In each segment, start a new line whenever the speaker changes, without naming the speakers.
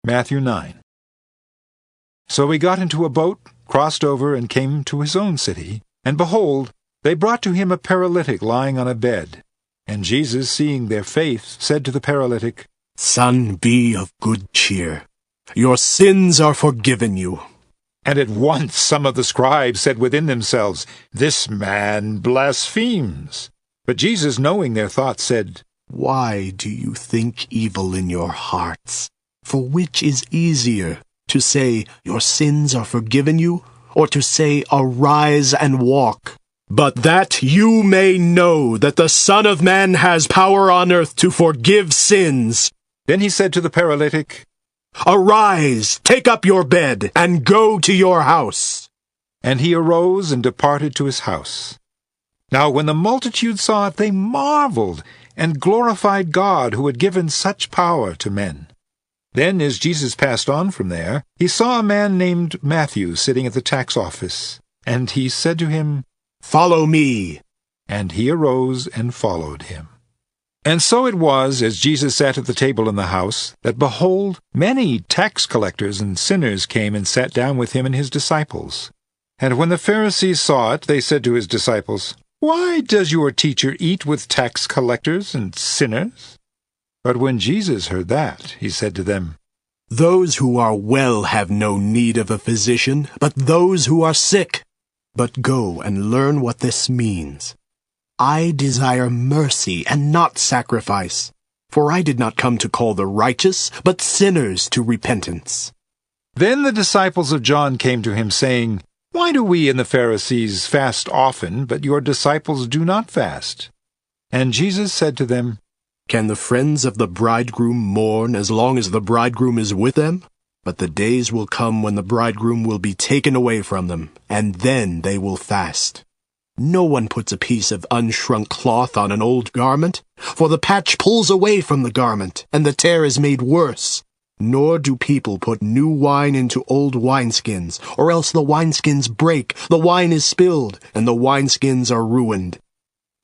Matthew 9. So he got into a boat, crossed over, and came to his own city. And behold, they brought to him a paralytic lying on a bed. And Jesus, seeing their faith, said to the paralytic,
Son, be of good cheer. Your sins are forgiven you.
And at once some of the scribes said within themselves, This man blasphemes. But Jesus, knowing their thoughts, said,
Why do you think evil in your hearts? For which is easier, to say, Your sins are forgiven you, or to say, Arise and walk? But that you may know that the Son of Man has power on earth to forgive sins.
Then he said to the paralytic,
Arise, take up your bed, and go to your house.
And he arose and departed to his house. Now when the multitude saw it, they marveled, and glorified God, who had given such power to men. Then, as Jesus passed on from there, he saw a man named Matthew sitting at the tax office. And he said to him,
Follow me.
And he arose and followed him. And so it was, as Jesus sat at the table in the house, that, behold, many tax collectors and sinners came and sat down with him and his disciples. And when the Pharisees saw it, they said to his disciples, Why does your teacher eat with tax collectors and sinners? But when Jesus heard that, he said to them,
Those who are well have no need of a physician, but those who are sick. But go and learn what this means. I desire mercy and not sacrifice, for I did not come to call the righteous, but sinners to repentance.
Then the disciples of John came to him, saying, Why do we and the Pharisees fast often, but your disciples do not fast? And Jesus said to them,
Can the friends of the bridegroom mourn as long as the bridegroom is with them? But the days will come when the bridegroom will be taken away from them, and then they will fast. No one puts a piece of unshrunk cloth on an old garment, for the patch pulls away from the garment, and the tear is made worse. Nor do people put new wine into old wineskins, or else the wineskins break, the wine is spilled, and the wineskins are ruined.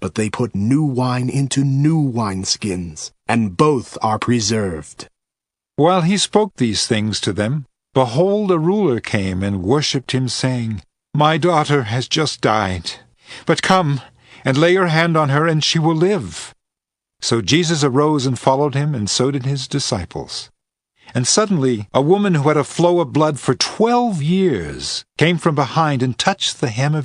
But they put new wine into new wineskins, and both are preserved.
While he spoke these things to them, behold, a ruler came and worshipped him, saying, My daughter has just died. But come and lay your hand on her, and she will live. So Jesus arose and followed him, and so did his disciples. And suddenly a woman who had a flow of blood for 12 years came from behind and touched the hem of